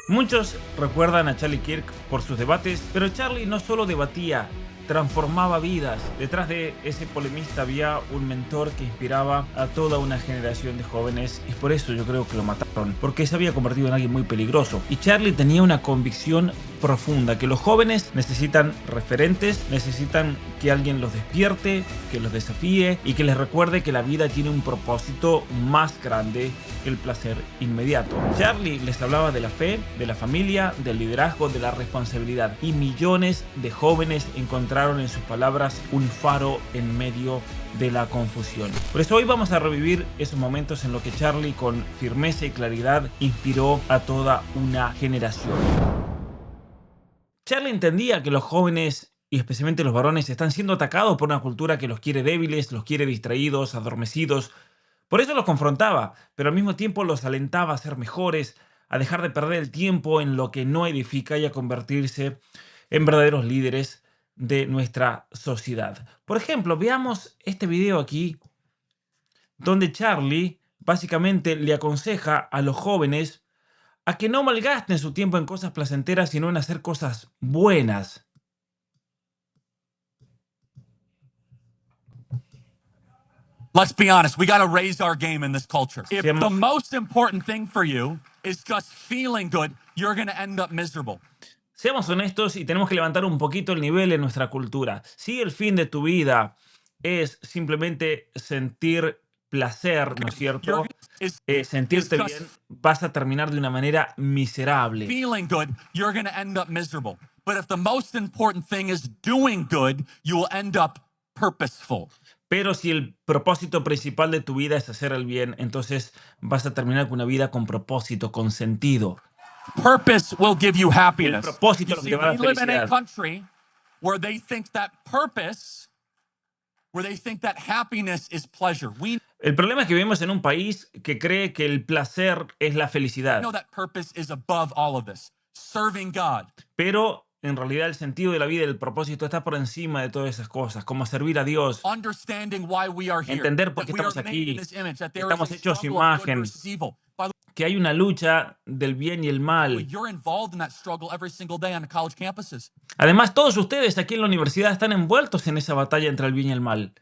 Muchos recuerdan a Charlie Kirk por sus debates, pero Charlie no solo debatía, transformaba vidas. Detrás de ese polemista había un mentor que inspiraba a toda una generación de jóvenes y por eso yo creo que lo mataron, porque se había convertido en alguien muy peligroso. Y Charlie tenía una convicción profunda, que los jóvenes necesitan referentes, necesitan que alguien los despierte, que los desafíe y que les recuerde que la vida tiene un propósito más grande que el placer inmediato. Charlie les hablaba de la fe, de la familia, del liderazgo, de la responsabilidad, y millones de jóvenes encontraron en sus palabras un faro en medio de la confusión. Por eso hoy vamos a revivir esos momentos en los que Charlie, con firmeza y claridad, inspiró a toda una generación. Charlie entendía que los jóvenes, y especialmente los varones, están siendo atacados por una cultura que los quiere débiles, los quiere distraídos, adormecidos. Por eso los confrontaba, pero al mismo tiempo los alentaba a ser mejores, a dejar de perder el tiempo en lo que no edifica y a convertirse en verdaderos líderes de nuestra sociedad. Por ejemplo, veamos este video aquí, donde Charlie básicamente le aconseja a los jóvenes a que no malgasten su tiempo en cosas placenteras, sino en hacer cosas buenas. Let's be honest, we got to raise our game in this culture. If Seamos, the most important thing for you is just feeling good, you're going to end up miserable. seamos honestos y tenemos que levantar un poquito el nivel en nuestra cultura. Si el fin de tu vida es simplemente sentir placer, ¿no es cierto? Sentirte bien, vas a terminar de una manera miserable. Feeling good, you're going to end up miserable. But if the most important thing is doing good, you will end up purposeful. Pero si el propósito principal de tu vida es hacer el bien, entonces vas a terminar con una vida con propósito, con sentido. Purpose will give you El happiness. propósito You es lo que see, te va a we dar live in a felicidad. country where they think that purpose, where they think that happiness is pleasure. We El problema es que vivimos en un país que cree que el placer es la felicidad, know that purpose is above all of this. Serving God. pero en realidad el sentido de la vida y el propósito está por encima de todas esas cosas, como servir a Dios, Understanding why we are here. entender por qué That we are estamos made in aquí, this image, that there estamos is a hechos a su struggle of good imagen, versus evil. By the que hay una lucha del bien y el way, mal. you're involved in that struggle every single day on the college campuses. Además, todos ustedes aquí en la universidad están envueltos en esa batalla entre el bien y el mal.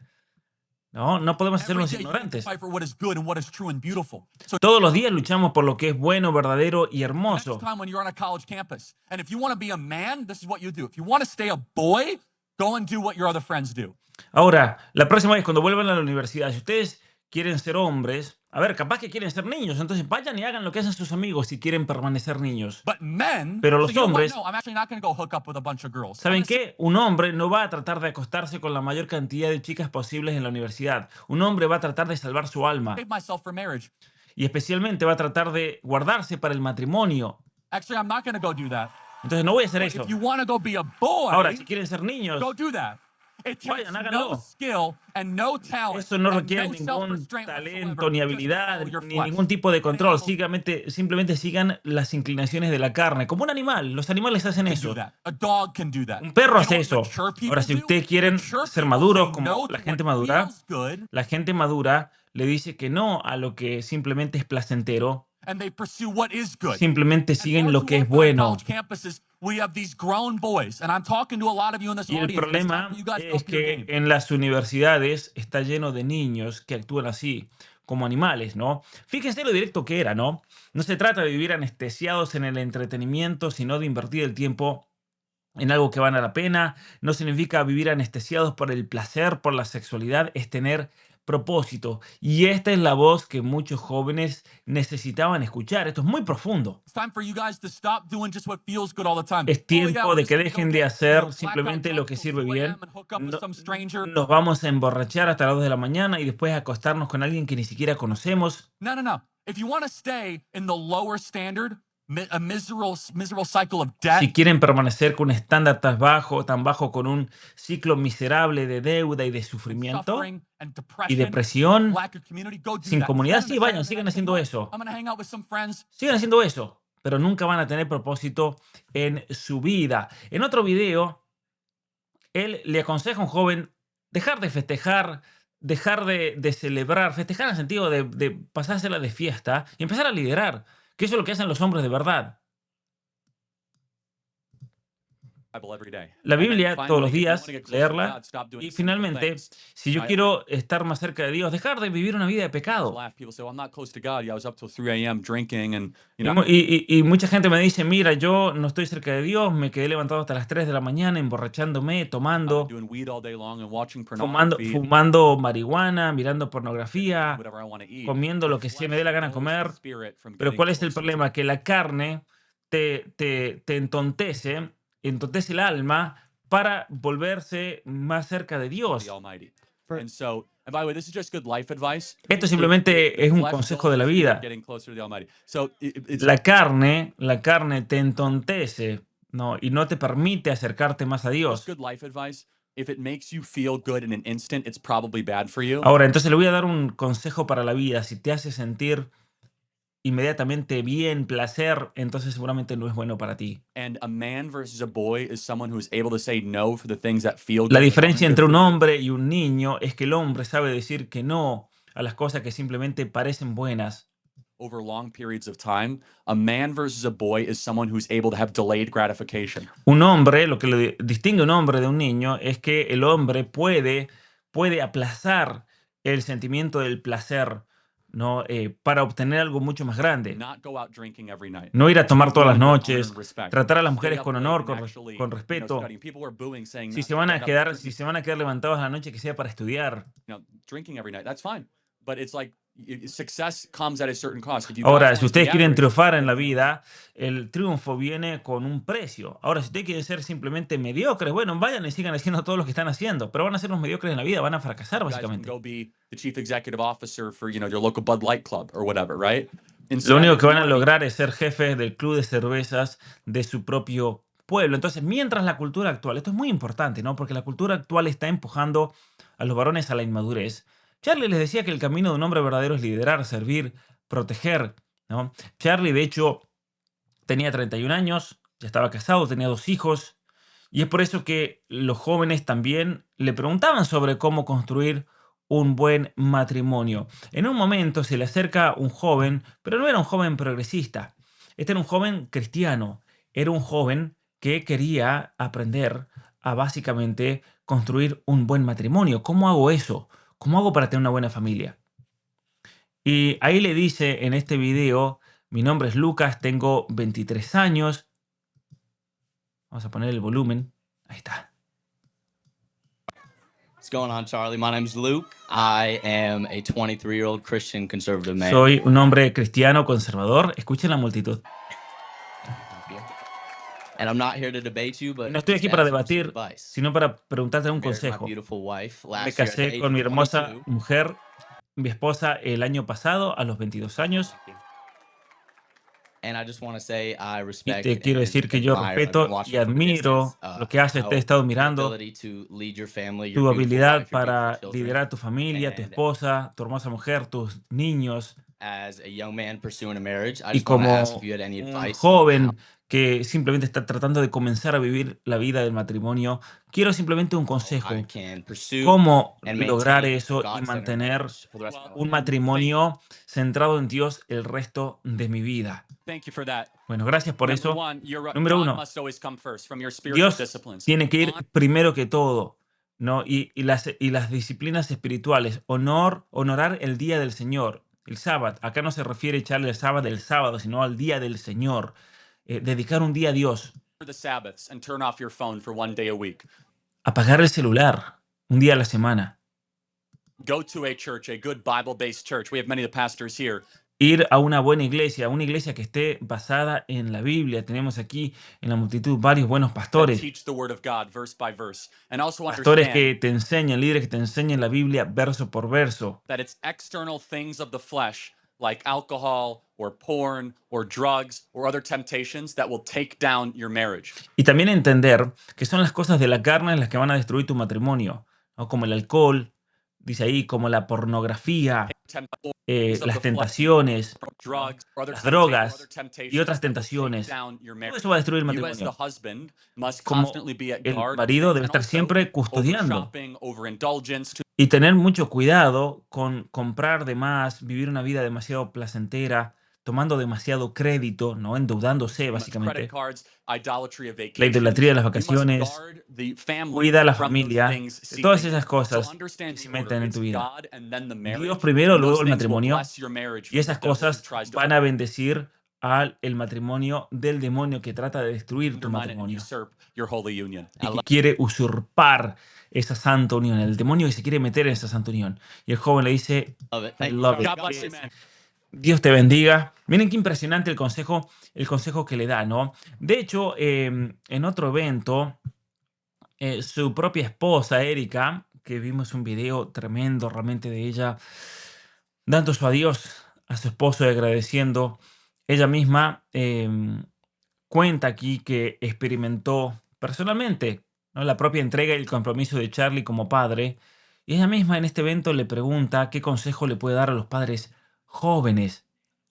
No podemos Every hacernos day you have to ignorantes. fight for what is good and what is true and beautiful. So Todos los días luchamos por lo que es bueno, verdadero y next hermoso. time when you're on a college campus, and if you want to be a man, this is what you do. If you want to stay a boy, go and do what your other friends do. Ahora, la próxima vez cuando vuelvan a la universidad, si ustedes quieren ser hombres, a ver, capaz que quieren ser niños, entonces vayan y hagan lo que hacen sus amigos si quieren permanecer niños. But men, Pero say, los you know what? hombres, No, I'm actually not going to go hook up with a bunch of girls. I'm ¿saben gonna stay qué? Un hombre no va a tratar de acostarse con la mayor cantidad de chicas posibles en la universidad. Un hombre va a tratar de salvar su alma save myself for marriage. y especialmente va a tratar de guardarse para el matrimonio. Actually, I'm not going to go do that. Entonces no voy a hacer But eso. if you want to go be a boy, Ahora, si quieren ser niños, go do that. It takes vayan, no háganlo. skill and no talent Eso no and requiere no ningún self-restraint talento, whatsoever. ni Just habilidad, follow your ni flesh. ningún tipo de An control. animal Simplemente sigan las inclinaciones de la carne. Como un animal. Los animales hacen can eso. do that. A dog can do that. Un perro You hace know eso. what mature people Ahora, si do? ustedes quieren Mature ser people maduros say como no la to gente what madura, feels good, la gente madura le dice que no a lo que simplemente es placentero. and they pursue what is good. Simplemente And siguen far lo too que es often on bueno. college campuses, we have these grown boys, and I'm talking to a lot of you in this Y el audience. and it's time problema for you guys to es up your que game. en las universidades está lleno de niños que actúan así, como animales, ¿no? Fíjense lo directo que era, ¿no? No se trata de vivir anestesiados en el entretenimiento, sino de invertir el tiempo en algo que vale la pena. No significa vivir anestesiados por el placer, por la sexualidad, es tener propósito. Y esta es la voz que muchos jóvenes necesitaban escuchar. Esto es muy profundo. It's time for you guys to stop doing just what feels good all the time. Es Oh yeah, tiempo we're de just que gonna go dejen de get, hacer blackout simplemente lo drunk que till sirve 2 bien. a.m. and hook up with No- some stranger. nos vamos a emborrachar hasta las 2 de la mañana y después acostarnos con alguien que ni siquiera conocemos. No, no, no. If you want to stay in the lower standard, a miserable cycle of debt, Si quieren permanecer con un estándar tan bajo, con un ciclo miserable de deuda y de and sufrimiento suffering and y depression, depresión, lack of community, go do sin that. comunidad, Instead sí, of vayan, deciding sigan the next thing, haciendo what? eso. I'm going to hang out with some friends. Sigan haciendo eso, pero nunca van a tener propósito en su vida. En otro video, él le aconseja a un joven dejar de festejar, dejar de celebrar, festejar en el sentido de pasársela de fiesta y empezar a liderar, que eso es lo que hacen los hombres de verdad. Bible every day. la And then Biblia todos los finally, if you want días, to get closer to leerla. God, stop doing Y sinful finalmente, things. si yo I quiero estar más cerca de Dios, dejar de vivir una vida de always pecado. laugh. People say, well, I'm not close to God. Yeah, I was up till 3 a.m. drinking and, you Y, know, y mucha gente me dice, mira, yo no estoy cerca de Dios, me quedé levantado hasta las 3 de la mañana, emborrachándome, tomando, doing weed all day long and watching fumando, pornography, fumando marihuana, mirando and eating pornografía, whatever I want to eat. comiendo The lo que sí me dé flesh la gana knows the comer. spirit from Pero getting ¿cuál es el closer to problema? Que la carne te entontece el alma para volverse más cerca de the Dios. Almighty. And so, and by the way, this is just good life advice. Esto The simplemente es un flesh consejo de dulls la the spirit vida. getting closer to the Almighty. So it's La carne te entontece, ¿no? Y no te permite acercarte más a just Dios. good life advice. If it makes you feel good in an instant, it's probably bad for you. Ahora, entonces le voy a dar un consejo para la vida. Si te hace sentir inmediatamente bien, placer, entonces seguramente no es bueno para ti. And a man versus a boy is someone who is able to say no for the things that feel La good. diferencia Good entre for un you. hombre y un niño es que el hombre sabe decir que no a las cosas que simplemente parecen buenas. Over long periods of time, a man versus a boy is someone who's able to have delayed gratification. Un hombre, lo que le distingue a un hombre de un niño es que el hombre puede aplazar el sentimiento del placer, ¿no? Para obtener algo mucho más grande. Not go out drinking every night. No ir a tomar Treat todas las women with honor noches, and respect. tratar a las Stay mujeres up con late honor, and actually, con respeto. studying. People were booing saying Si that se van a get up quedar, at si se van a quedar levantados a la noche, que sea para estudiar. drinking every night. That's fine. But it's like success comes at a certain cost. If you Ahora, guys si want to be ustedes quieren average, triunfar en la then, vida, el triunfo viene con un precio. Ahora, si ustedes quieren ser simplemente mediocres, bueno, vayan y sigan haciendo todo lo que están haciendo, pero van a ser los mediocres en la vida, van a fracasar you guys can básicamente. go be the chief executive officer for your local Bud Light club or whatever, right? Lo Instead, único if que you van a want to be lograr es ser jefes del club de cervezas de su propio pueblo. Entonces, mientras la cultura actual, esto es muy importante, ¿no? Porque la cultura actual está empujando a los varones a la inmadurez. Charlie les decía que el camino de un hombre verdadero es liderar, servir, proteger, ¿no? Charlie, de hecho, tenía 31 años, ya estaba casado, tenía 2 hijos, y es por eso que los jóvenes también le preguntaban sobre cómo construir un buen matrimonio. En un momento se le acerca un joven, pero no era un joven progresista, este era un joven cristiano, era un joven que quería aprender a básicamente construir un buen matrimonio. ¿Cómo hago eso? ¿Cómo hago para tener una buena familia? Y ahí le dice en este video, mi nombre es Lucas, tengo 23 años. Vamos a poner el volumen. Ahí está. What's going on, Charlie? My name's Luke. I am a 23-year-old Christian conservative man. Soy un hombre cristiano conservador. Escuchen la multitud. And I'm not here to debate you, but No estoy aquí just para ask for some debatir, advice. sino para preguntarte un Married my consejo. beautiful wife Me last year at the casé age con mi of hermosa 22. mujer, mi esposa, el año pasado, a los 22 años. And I just want to say I Y respect te quiero and decir que yo admire, I've been respeto y watching from a admiro distance, lo que haces. Te he how estado your mirando, ability to lead your family, tu your beautiful habilidad wife, your beautiful para children. liderar tu familia, tu And esposa, tu hermosa mujer, tus niños. as a young man pursuing a marriage, I Y just want to como ask if you had any un advice on joven que simplemente está tratando de comenzar a vivir la vida del matrimonio, quiero simplemente un how consejo. I can pursue Cómo and lograr maintain a eso y God-centered mantener marriage for the rest of my life. un matrimonio centrado en Dios el resto de mi vida. thank you for that. Bueno, gracias por Number eso. one, Número God uno, must always come first from your spiritual Dios disciplines. tiene que ir primero que todo, ¿no? Y las disciplinas espirituales. Honorar el día del Señor, el sábado. Acá no se refiere a echarle el sábado, sino al día del Señor. Dedicar un día a Dios. For the Sabbaths and turn off your phone for one day a week. Apagar el celular un día a la semana. Go to a church, a good Bible-based church. We have many of the pastors here. Ir a una buena iglesia, una iglesia que esté basada en la Biblia. Tenemos aquí en la multitud varios buenos That pastores. teach the word of God verse by verse. And also Pastores understand que te enseñan, líderes que te enseñan la Biblia verso por verso. that it's external things of the flesh, like alcohol or porn or drugs or other temptations, that will take down your marriage. Y también entender que son las cosas de la carne las que van a destruir tu matrimonio, ¿no? Como el alcohol, dice ahí, como la pornografía, las tentaciones, Drugs or other las temptations, drogas other temptations y otras that will take tentaciones. down your Todo marriage. eso va a destruir el You as the matrimonio. husband must Como constantly be at el guard marido debe and estar also siempre over custodiando shopping, over indulgence, to y tener mucho cuidado con comprar de más, vivir una vida demasiado placentera, tomando demasiado crédito, ¿no? Endeudándose, Credit básicamente. cards, idolatry of La vacations. idolatría de las You must vacaciones, guard the family cuida a la from those familia, things de todas seeping in. esas So cosas que understand se the order. meten en It's tu vida. God and then the Dios marriage, primero, and luego those el things will matrimonio, bless your marriage y from the esas devil who cosas tries to van a overthrow. bendecir al el matrimonio del demonio que trata de destruir tu Undermine it and matrimonio usurp your holy union. y que quiere usurpar esa santa unión, el demonio que se quiere meter en esa santa unión. Y el joven le dice, Love it. I Thank you, love it. God bless you, man. Dios te bendiga. Miren qué impresionante el consejo que le da, ¿no? De hecho, en otro evento, su propia esposa, Erika, que vimos un video tremendo realmente de ella, dando su adiós a su esposo y agradeciendo, ella misma cuenta aquí que experimentó personalmente, ¿no? La propia entrega y el compromiso de Charlie como padre. Y ella misma en este evento le pregunta qué consejo le puede dar a los padres jóvenes.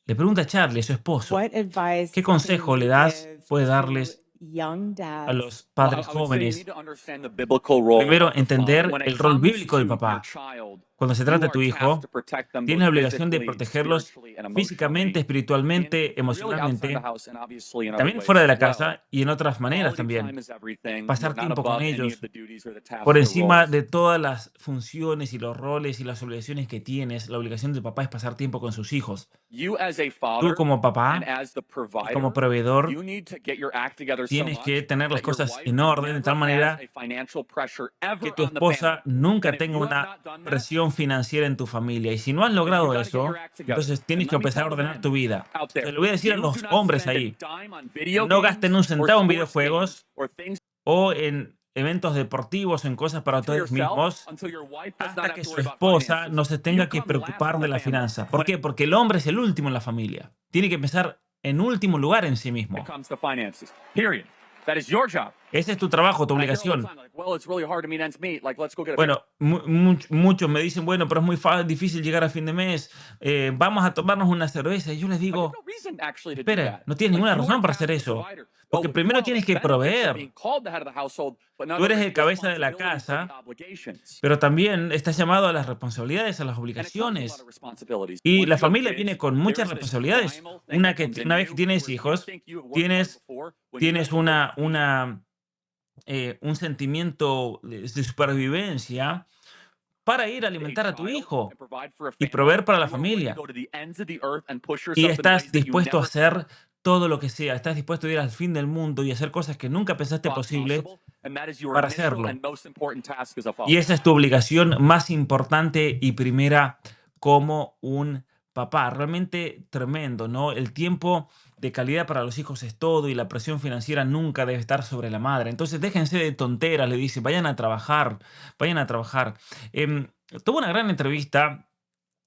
Le pregunta a Charlie, su esposo, What advice ¿qué can consejo le you das, give puede to darles young a dads? los Well, padres I would say you jóvenes? need to understand the biblical role Primero, of the father. entender When it el rol comes bíblico del to your papá. child, Cuando se you trata de tu are tasked hijo, to protect them tienes both la obligación de physically, protegerlos spiritually, and físicamente, emotionally, espiritualmente, really outside the emocionalmente, house and obviously in other también fuera ways de la as well. casa y en otras maneras Quality también. time is everything. You are Pasar not tiempo con above any of ellos, the duties or the tasks por or encima roles. de todas las funciones y los roles y las obligaciones que tienes, la obligación del papá es pasar tiempo con sus hijos. You as a Tú father como and papá as the y como provider, proveedor you need to get your act together so tienes que much tener las that your cosas wife en orden de tal never has manera a financial pressure que ever tu on the family. esposa nunca And if tenga you have una not done that, presión financiera en tu familia. Y si no has then you logrado got to get your eso, act together. entonces tienes And que let me empezar a tell the ordenar men tu vida. out Se there, lo voy a decir a you do los not hombres spend a ahí. dime on video No gasten un games or centavo en sports videojuegos games or things o en eventos deportivos, en cosas para for ustedes yourself mismos, until your wife does not hasta have que to su worry about esposa finances. no se You tenga que come last preocupar in de the la family. finanza. ¿Por When qué? Porque el hombre es el último en la familia. Tiene que empezar en último lugar en sí it mismo. comes to finances, period. That is your job. Ese es tu trabajo, tu And I hear all the obligación. time, like, well, it's really hard to meet ends meet. Like, let's go get a beer. Bueno, muchos me dicen, bueno, pero es muy difícil llegar a fin de mes. Vamos a tomarnos una cerveza. Y yo les Like, there's digo, no reason actually to do espera, that. no tienes Like, ninguna you are razón para tasked hacer as the eso. provider. Porque You primero want all tienes the que benefits of proveer. being called the head of the household, but not Tú eres the el cabeza de la responsibilities or the casa, obligations. pero también estás llamado a las responsabilidades, a las And it comes with a lot obligaciones. of responsibilities. Y Once la you have familia kids, viene con there muchas is this responsabilidades. primal thing that comes Una in vez que you, tienes where you hijos, think you have worked hard tienes, before, when you have tienes to go to un sentimiento de supervivencia para ir a a alimentar a tu child hijo and provide for a y family, proveer para la you are willing to familia. go to the ends of the earth and push Y yourself in ways estás that you dispuesto a never thought hacer todo lo que sea. Estás dispuesto a ir al fin del mundo y hacer cosas que nunca pensaste posible possible, and that is your para initial hacerlo. and most important task as a Y father. esa es tu obligación más importante y primera como un papá. Realmente tremendo, ¿no? El tiempo de calidad para los hijos es todo y la presión financiera nunca debe estar sobre la madre. Entonces déjense de tonteras, le dice, vayan a trabajar, vayan a trabajar. Tuvo una gran entrevista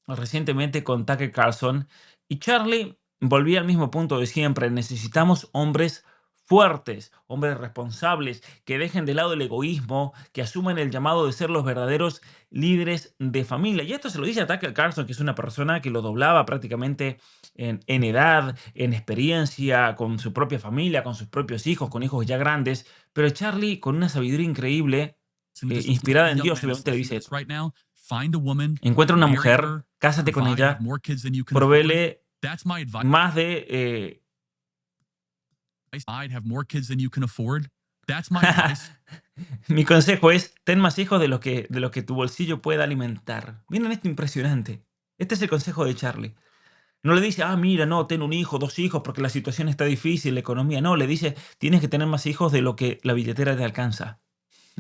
recientemente con Tucker Carlson y Charlie volvía al mismo punto de siempre. Necesitamos hombres fuertes, hombres responsables, que dejen de lado el egoísmo, que asuman el llamado de ser los verdaderos líderes de familia. Y esto se lo dice a Tucker Carlson, que es una persona que lo doblaba prácticamente en edad, en experiencia, con su propia familia, con sus propios hijos, con hijos ya grandes. Pero Charlie, con una sabiduría increíble, inspirada en Dios, obviamente le dice, encuentra una mujer, cásate con ella, provéele más de... Mi consejo es, ten más hijos de los que tu bolsillo pueda alimentar. Miren esto impresionante. Este es el consejo de Charlie. No le dice, mira, no, ten un hijo, 2 hijos, porque la situación está difícil, la economía. No, le dice, tienes que tener más hijos de lo que la billetera te alcanza.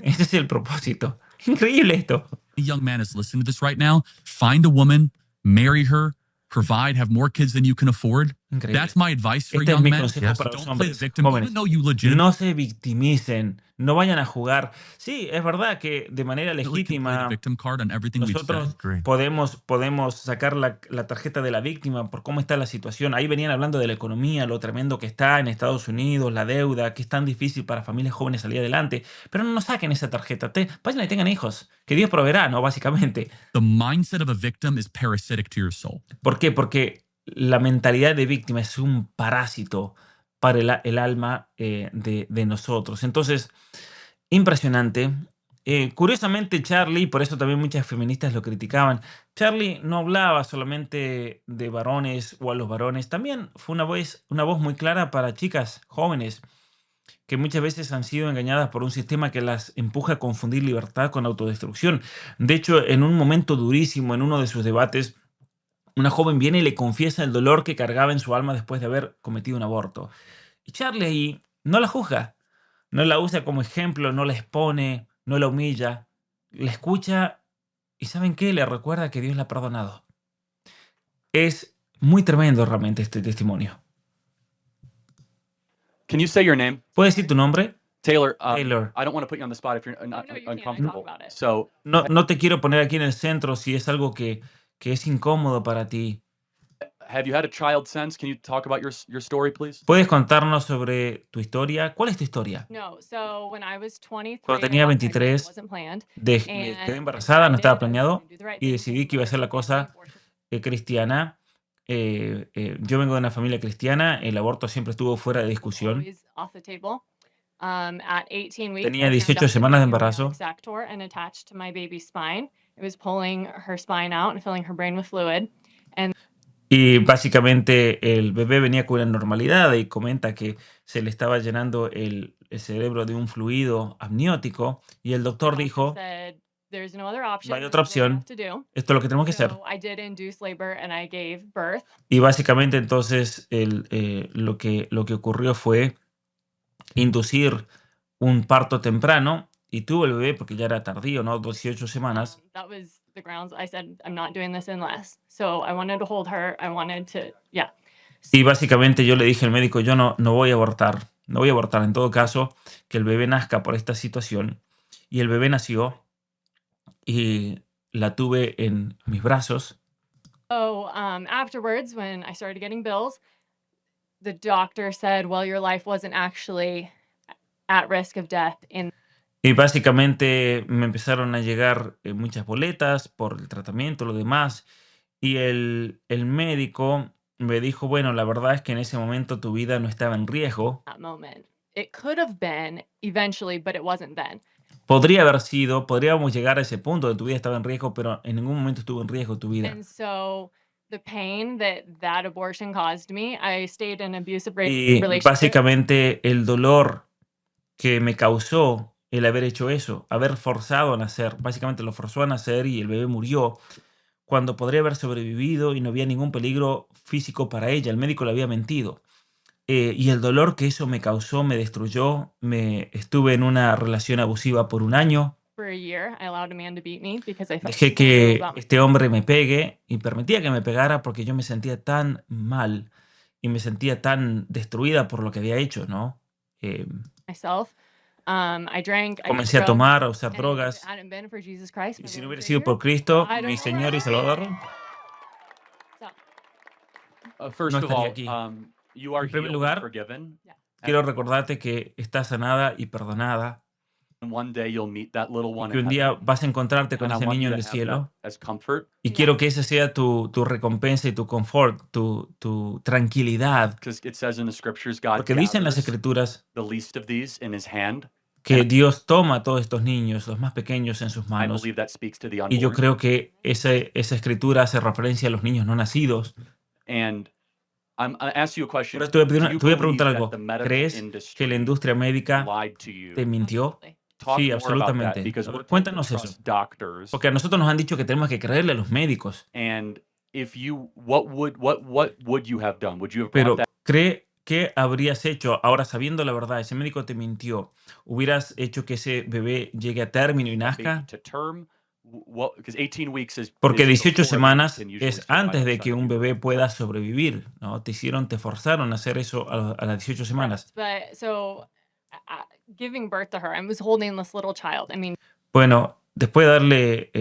Ese es el propósito. Increíble esto. Young man is listening to this right now. Find a woman, marry her, provide, have more kids than you can afford. Increíble. That's my advice for Este es young mi men. consejo para los Don't play the hombres victim, jóvenes. even though you legitimately No se victimicen, no vayan a jugar. Sí, es verdad que de manera can play the legítima victim card on everything we've nosotros said. podemos sacar la tarjeta de la víctima por cómo está la situación. Ahí venían hablando de la economía, lo tremendo que está en Estados Unidos, la deuda, que es tan difícil para familias jóvenes salir adelante. Pero no saquen esa tarjeta. Vayan y tengan hijos, que Dios proveerá, ¿no? Básicamente. The mindset of a victim is parasitic to your soul. ¿Por qué? Porque la mentalidad de víctima es un parásito para el alma de nosotros. Entonces, impresionante. Curiosamente, Charlie, por eso también muchas feministas lo criticaban, Charlie no hablaba solamente de varones o a los varones, también fue una voz muy clara para chicas jóvenes que muchas veces han sido engañadas por un sistema que las empuja a confundir libertad con autodestrucción. De hecho, en un momento durísimo, en uno de sus debates, una joven viene y le confiesa el dolor que cargaba en su alma después de haber cometido un aborto. Y Charlie ahí no la juzga, no la usa como ejemplo, no la expone, no la humilla, la escucha y ¿saben qué? Le recuerda que Dios la ha perdonado. Es muy tremendo realmente este testimonio. Can you say your name? ¿Puedes decir tu nombre? Taylor, Taylor. I don't want to put you on the spot if you're not no, you can't. I talk uncomfortable. about it. So, No te quiero poner aquí en el centro si es algo que es incómodo para ti. have you had a child since? Can you talk about your story, please? ¿Puedes contarnos sobre tu historia? ¿Cuál es tu historia? No, so when I was 23, Cuando I tenía got pregnant, it 23, wasn't planned, me and quedé embarazada, no estaba decided I was planeado gonna do the right y thing, decidí take que iba a hacer la the cosa abortion. cristiana. Yo vengo de una familia cristiana, el aborto siempre estuvo fuera de discusión. Always off the table. At 18 weeks, Tenía I 18 found out semanas de the baby embarazo. was Exactor and attached to my baby's spine. It was pulling her spine out and filling her brain with fluid. Y básicamente el bebé venía con una normalidad y comenta que se le estaba llenando el cerebro de un fluido amniótico y el doctor dijo, Said, "There's no other option. no hay otra This is what we opción, have to do." esto es lo que tenemos que hacer. So I did induce labor and I gave birth. Y básicamente entonces lo que ocurrió fue inducir un parto temprano y tuvo el bebé porque ya era tardío, ¿no? 18 semanas. That was the grounds. I said, I'm not doing this unless. So I wanted to hold her. I wanted to, yeah. Y básicamente yo le dije al médico, yo no voy a abortar. No voy a abortar. En todo caso, que el bebé nazca por esta situación. Y el bebé nació y la tuve en mis brazos. So afterwards, when I started getting bills, the doctor said, well, your life wasn't actually at risk of death in Y básicamente me empezaron a llegar muchas boletas por el tratamiento, lo demás. Y el médico me dijo, bueno, la verdad es que en ese momento tu vida no estaba en riesgo. that moment. It could have been eventually, but it wasn't then. Podría haber sido, podríamos llegar a ese punto de tu vida estaba en riesgo, pero en ningún momento estuvo en riesgo tu vida. And so the pain that abortion caused me, I stayed in an abusive Y relationship. básicamente el dolor que me causó el haber hecho eso, haber forzado a nacer, básicamente lo forzó a nacer y el bebé murió cuando podría haber sobrevivido y no había ningún peligro físico para ella, el médico le había mentido. Y el dolor que eso me causó me destruyó, estuve en una relación abusiva por un año, For a year, I allowed a man to beat me because I felt dejé so que about este hombre me pegue y permitía que me pegara porque yo me sentía tan mal y me sentía tan destruida por lo que había hecho, ¿no? myself. I drank. I Comencé a drove, tomar, a usar and if it drogas. hadn't been for Jesus Christ, Y my si no Lord hubiera and sido por Savior, Cristo, I don't mi know Señor where y I'd be. Salvador, So, First no of estaría all, aquí. you are En primer healed and lugar, forgiven. quiero recordarte que estás sanada y perdonada And one day you'll meet that little y one que in un día heaven. vas a encontrarte con And I ese want niño you en to el have that cielo. as comfort, Y quiero que esa sea tu recompensa y tu confort, tu tranquilidad. because it says in the scriptures, God Porque dice en las gathers escrituras the least of these in his hand. que Dios toma a todos estos niños, los más pequeños, en sus I manos. believe that speaks to the Y yo unborn. creo que esa escritura hace referencia a los niños no nacidos. And I ask you a question. Ahora te voy a, Do you te voy a believe preguntar that algo. the medical ¿Crees que la industry industria médica lied to you? te mintió? absolutely. Talk Sí, more about that, absolutamente. because A ver, we're told to cuéntanos eso. trust doctors. Porque a nosotros nos han dicho que tenemos que creerle a los médicos. And if you, what would you have done? Would you have brought Pero that ¿qué habrías hecho ahora sabiendo la verdad? Ese médico te mintió. ¿Hubieras hecho que ese bebé llegue a término y baby nazca? to term? Because 18 weeks is Porque is 18 before a baby semanas can usually es survive antes de outside que of un utero. bebé pueda sobrevivir, ¿no? Te forzaron a hacer eso a las 18 semanas. But so giving birth to her, I was holding this little child. I mean, Bueno, después de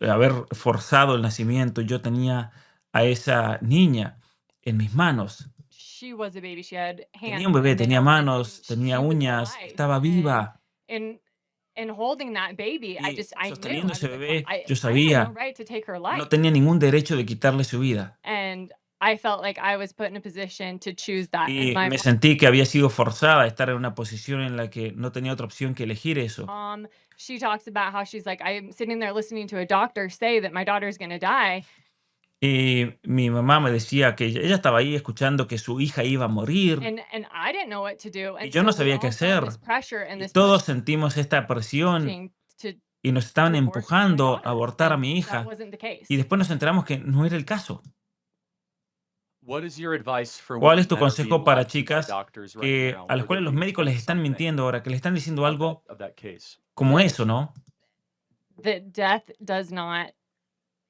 haber forzado el nacimiento, yo tenía a esa niña en mis manos. she was a baby. She had hands. Tenía un bebé, and tenía nails, and manos, tenía she was uñas, alive. estaba viva. And holding that baby, I Y knew. sosteniendo I ese was like, bebé, well, yo I had sabía, no right to take her life. no tenía ningún derecho de quitarle su vida. And I felt like I was put in a position to choose that. And Y my me sentí que había sido forzada a estar en una posición en la que no tenía otra opción que elegir eso. mom, she talks about how she's like, I'm sitting there listening to a doctor say that my daughter's going to die. Y mi mamá me decía que ella estaba ahí escuchando que su hija iba a morir And I didn't know what to do. y And yo no so we sabía qué all felt hacer. this pressure and Y this todos sentimos esta presión pushing to y nos estaban abort my empujando a daughter. abortar a And mi that hija. wasn't the case. Y después nos enteramos que no era el caso. What is your advice for ¿Cuál es women tu that are being consejo para lied to by chicas doctors right que, now, a las where they're cuales los being médicos told les están something mintiendo ahora, que les están diciendo of algo that case? como eso, ¿no? That death does not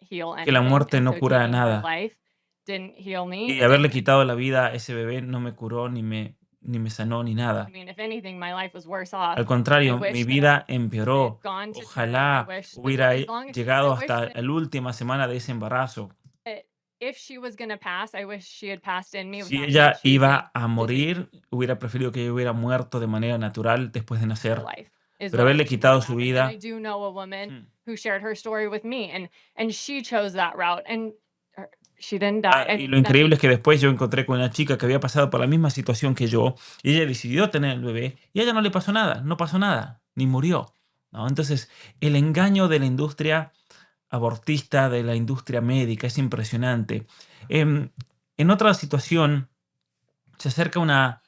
heal Que la anything. muerte And no so cura taking her nada. life didn't heal me. Y haberle quitado la vida a ese bebé no me curó ni me sanó ni I nada. mean, if anything, my life was worse off. Al I contrario, wish mi that vida I had empeoró. gone to term. I Ojalá wish, like, hubiera as long as llegado I wish hasta that la última semana de ese embarazo. if she was going to pass, I wish she had passed in me Si without me ella choosing iba a to take morir, hubiera preferido que ella hubiera muerto de manera natural después de her nacer. life. Is Pero what I haberle wish quitado would su happen. And I vida. do know a woman Hmm. who shared her story with me, and she chose that route, and she didn't die. I Y mean, lo increíble es que después yo encontré con una chica que había pasado por la misma situación que yo, y ella decidió tener el bebé, y a ella no le pasó nada, no pasó nada, ni murió, ¿no? Entonces, el engaño de la industria abortista, de la industria médica, es impresionante. En otra situación, se acerca una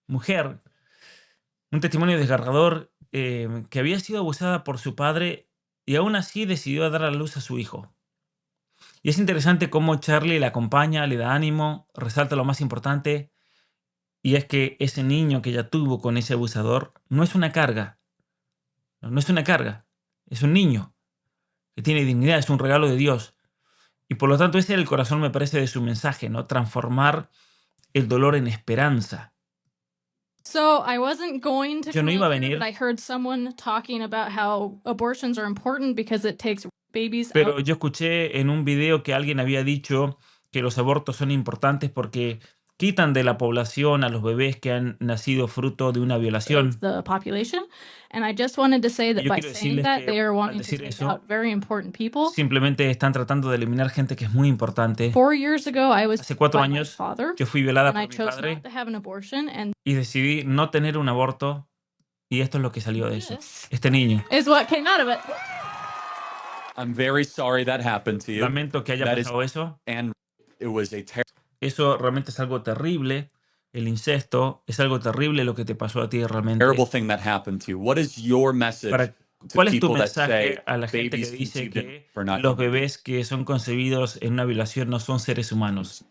mujer, un testimonio desgarrador, que había sido abusada por su padre y aún así decidió dar a luz a su hijo. Y es interesante cómo Charlie la acompaña, le da ánimo, resalta lo más importante, y es que ese niño que ella tuvo con ese abusador no es una carga, no es una carga, es un niño que tiene dignidad, es un regalo de Dios. Y por lo tanto ese era el corazón, me parece, de su mensaje, ¿no? Transformar el dolor en esperanza. So I wasn't going to Yo no come iba a up here, venir, but I heard someone talking about how abortions are important because it takes babies pero out. yo escuché en un video que alguien había dicho que los abortos son importantes porque quitan de la población a los bebés que han nacido fruto de una Of violación. the population. And I just wanted to say Y that yo by quiero saying decirles that, que they are al wanting to decir take eso, out very important people. simplemente están tratando de eliminar gente que es muy importante. 4 years ago, I was Hace 4 by my años father, yo fui violada and I por mi chose padre not to have an abortion. And y decidí no tener un aborto, y esto es lo que salió de eso. this Este niño. is what came out of it. I'm very sorry that happened to you. Lamento que haya That is, pasado eso. and it was a Eso realmente es algo terrible. El incesto es algo terrible lo que te pasó a ti realmente. terrible thing that happened to you. What is your message Para, to ¿Cuál es tu people that say mensaje a la gente que babies dice conceived in que are not los human bebés que son concebidos en una violación no son seres humanos?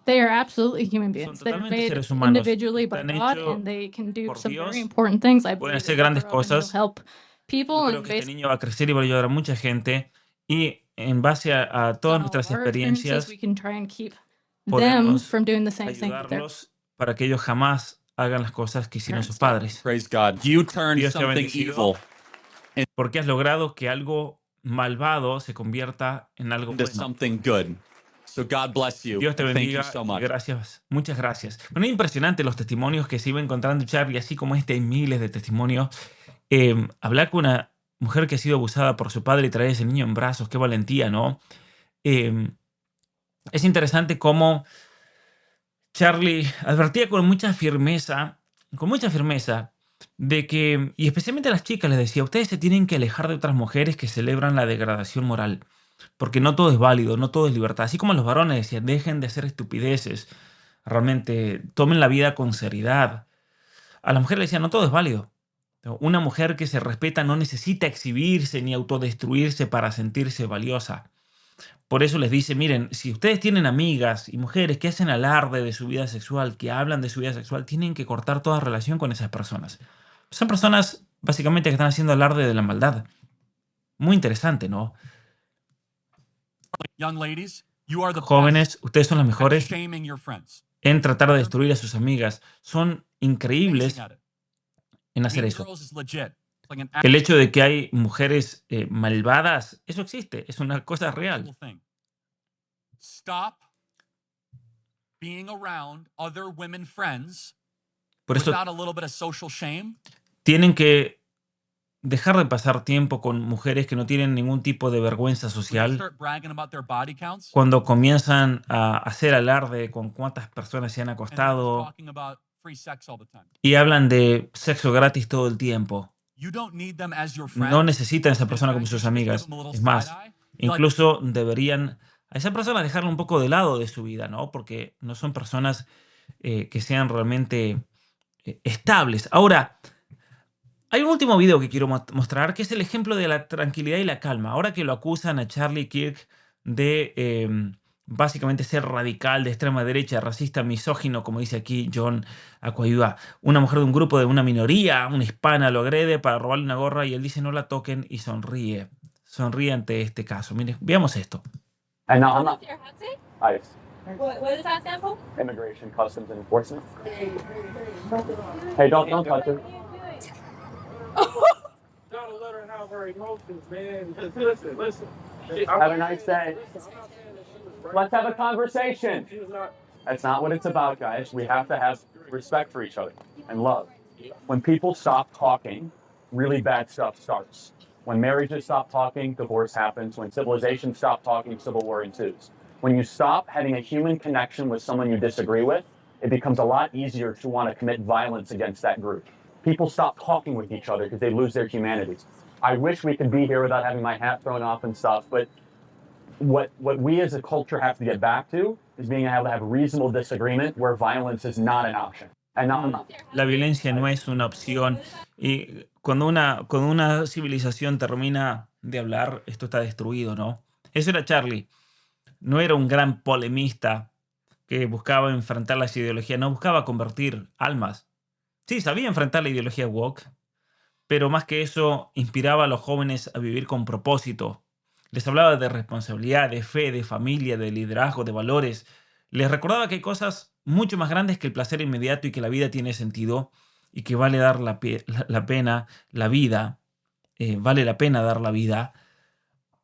They are absolutely human Son beings. They're totalmente made seres humanos. individually by Están God, hechos and they can do por some Dios. very important things. I Pueden believe hacer that grandes will grow and will cosas. help Yo people, creo and que este based niño va a crecer y va a ayudar a mucha gente. Y en base a todas on all nuestras of our experiences, experiencias, we can try and keep them podemos from doing the same thing that they're. ayudarlos para que ellos jamás hagan las cosas que hicieron sus Parents do. padres. Praise God. You turned Dios te ha something bendecido evil porque has logrado que algo malvado se convierta en algo into bueno. something good. So God bless you. Dios te and thank you bendiga so y much. gracias, muchas gracias. Bueno, es impresionante los testimonios que se iba encontrando Charlie, así como este hay miles de testimonios. Hablar con una mujer que ha sido abusada por su padre y traer a ese niño en brazos, qué valentía, ¿no? Es interesante cómo Charlie advertía con mucha firmeza, de que, y especialmente a las chicas les decía, ustedes se tienen que alejar de otras mujeres que celebran la degradación moral, porque no todo es válido, no todo es libertad. Así como a los varones decían, dejen de hacer estupideces, realmente tomen la vida con seriedad. A las mujeres le decían, no todo es válido. Una mujer que se respeta no necesita exhibirse ni autodestruirse para sentirse valiosa. Por eso les dice, miren, si ustedes tienen amigas y mujeres que hacen alarde de su vida sexual, que hablan de su vida sexual, tienen que cortar toda relación con esas personas. Son personas básicamente que están haciendo alarde de la maldad. Muy interesante, ¿no? Young ladies, you are the Jóvenes, ustedes son las best at mejores shaming your friends. en tratar de destruir a sus amigas. Son increíbles Amazing at it. en hacer Mean eso. Girls is legit. It's like an El hecho de que hay mujeres malvadas, eso existe, es una cosa real. actual thing. Stop being around other women friends Por eso without a little bit of social shame tienen que dejar de pasar tiempo con mujeres que no tienen ningún tipo de vergüenza When they social, start bragging about their body counts cuando comienzan a hacer alarde con cuántas personas se han and they're just acostado talking about free sex all the time. y hablan de sexo gratis todo el tiempo. You don't need them as your No friend. necesitan a esa In persona como fact, you sus should just give amigas. them a little Es más, side eye. Be like, incluso deberían a esa persona dejarla un poco de lado de su vida, ¿no? Porque no son personas que sean realmente estables. Ahora, hay un último video que quiero mostrar, que es el ejemplo de la tranquilidad y la calma. Ahora que lo acusan a Charlie Kirk de básicamente ser radical, de extrema derecha, racista, misógino, como dice aquí John Aquayuá. Una mujer de un grupo de una minoría, una hispana, lo agrede para robarle una gorra y él dice no la toquen y sonríe. Sonríe ante este caso. Miren, veamos esto. And now I'm not Your hat say? ICE, What does that stand for? Immigration, Customs, and Enforcement. Hey, don't touch her. Don't let her have her emotions, man. Listen. Have a nice day. Let's have a conversation. She was not. That's not what it's about, guys. We have to have respect for each other and love. When people stop talking, really bad stuff starts. When marriages stop talking, divorce happens. When civilizations stop talking, civil war ensues. When you stop having a human connection with someone you disagree with, it becomes a lot easier to want to commit violence against that group. People stop talking with each other because they lose their humanity. I wish we could be here without having my hat thrown off and stuff, but what we as a culture have to get back to is being able to have reasonable disagreement where violence is not an option. And not La violencia no es una opción. Y cuando una civilización termina de hablar, esto está destruido, ¿no? Eso era Charlie. No era un gran polemista que buscaba enfrentar las ideologías, no buscaba convertir almas. Sí, sabía enfrentar la ideología woke, pero más que eso, inspiraba a los jóvenes a vivir con propósito. Les hablaba de responsabilidad, de fe, de familia, de liderazgo, de valores. Les recordaba que hay cosas mucho más grandes que el placer inmediato y que la vida tiene sentido y que vale dar la pena, la vida, vale la pena dar la vida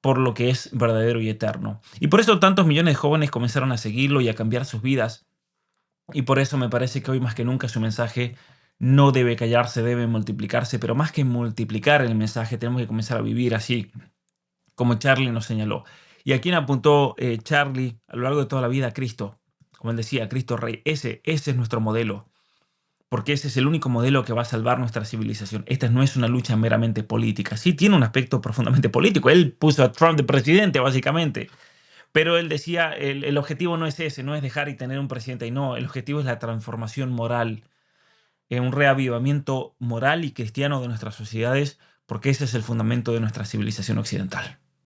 por lo que es verdadero y eterno. Y por eso tantos millones de jóvenes comenzaron a seguirlo y a cambiar sus vidas. Y por eso me parece que hoy más que nunca su mensaje no debe callarse, debe multiplicarse, pero más que multiplicar el mensaje, tenemos que comenzar a vivir así, como Charlie nos señaló. ¿Y a quién apuntó Charlie a lo largo de toda la vida? A Cristo. Como él decía, Cristo Rey. Ese es nuestro modelo. Porque ese es el único modelo que va a salvar nuestra civilización. Esta no es una lucha meramente política. Sí tiene un aspecto profundamente político. Él puso a Trump de presidente, básicamente. Pero él decía, el objetivo no es ese, no es dejar y tener un presidente. Y no, el objetivo es la transformación moral, un reavivamiento moral y cristiano de nuestras sociedades, porque ese es el fundamento de nuestra civilización occidental.